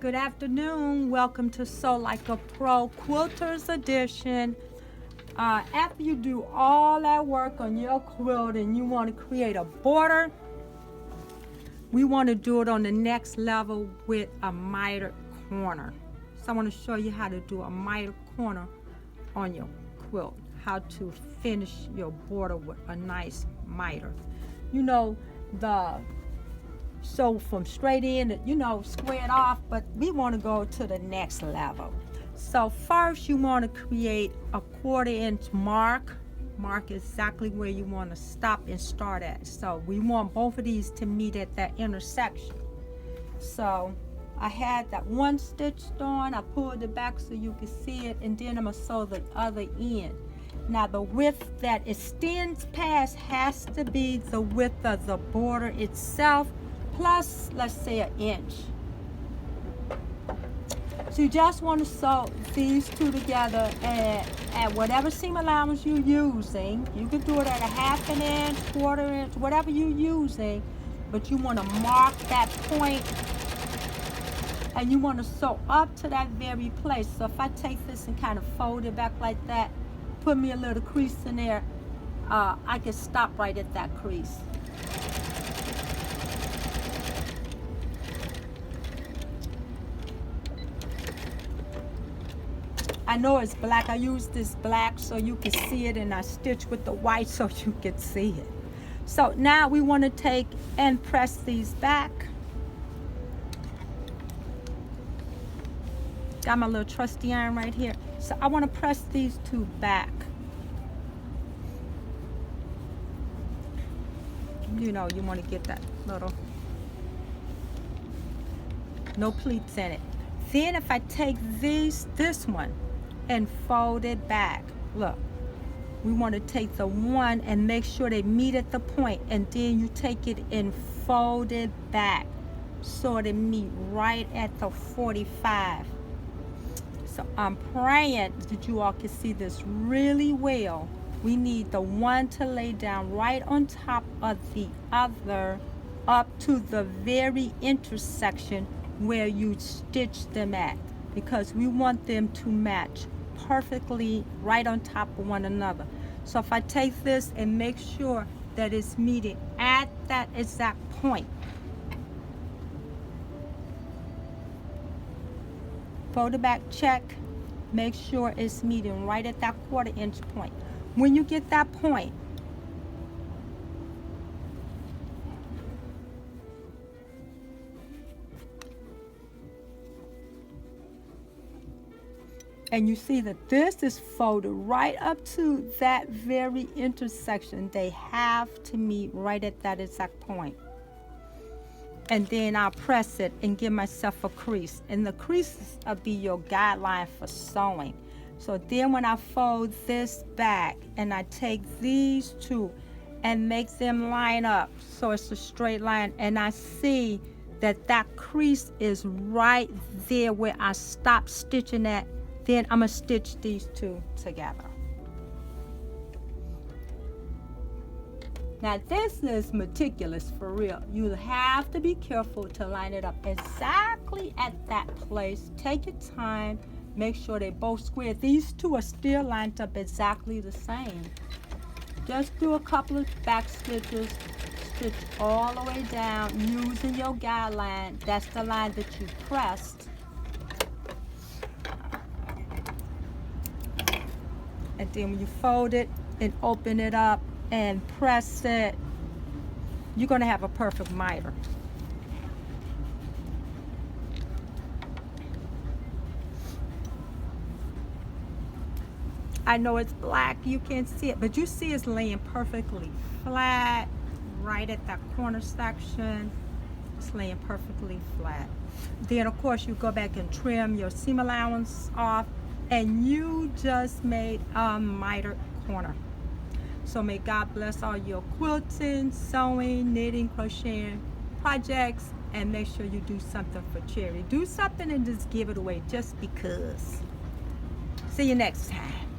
Good afternoon. Welcome to Sew Like a Pro Quilters Edition. After you do all that work on your quilt and you want to create a border, we want to do it on the next level with a mitered corner. So I want to show you how to do a mitered corner on your quilt, how to finish your border with a nice miter. You know, so from straight in, square it off, but we want to go to the next level. So first you want to create a 1/4 inch mark exactly where you want to stop and start at. So we want both of these to meet at that intersection. So I had that one stitched on, I pulled it back so you can see it, and then I'm going to sew the other end. Now the width that extends past has to be the width of the border itself, plus let's say 1 inch. So you just want to sew these two together at whatever seam allowance you're using. You can do it at 1/2 inch, 1/4 inch, whatever you're using, but you want to mark that point and you want to sew up to that very place. So if I take this and kind of fold it back like that, put me a little crease in there, I can stop right at that crease. I know it's black. I use this black so you can see it, and I stitch with the white so you can see it. So now we want to take and press these back. Got my little trusty iron right here. So I want to press these two back. You want to get that little, no pleats in it. Then if I take this one and fold it back, look, we want to take the one and make sure they meet at the point, and then you take it and fold it back so they meet right at the 45. So I'm praying that you all can see this really well. We need the one to lay down right on top of the other up to the very intersection where you stitch them at, because we want them to match perfectly right on top of one another. So if I take this and make sure that it's meeting at that exact point, fold it back, check, make sure it's meeting right at that 1/4 inch point. When you get that point, and you see that this is folded right up to that very intersection, they have to meet right at that exact point. And then I'll press it and give myself a crease. And the creases will be your guideline for sewing. So then when I fold this back and I take these two and make them line up so it's a straight line, and I see that that crease is right there where I stopped stitching at, then I'm going to stitch these two together. Now this is meticulous for real. You have to be careful to line it up exactly at that place. Take your time. Make sure they both square. These two are still lined up exactly the same. Just do a couple of back stitches. Stitch all the way down using your guideline. That's the line that you pressed. And then when you fold it and open it up and press it, you're going to have a perfect miter. I know it's black, you can't see it, but you see it's laying perfectly flat right at that corner section. It's laying perfectly flat. Then of course you go back and trim your seam allowance off, and you just made a miter corner. So may God bless all your quilting, sewing, knitting, crocheting projects, and make sure you do something for charity. Do something and just give it away just because. See you next time.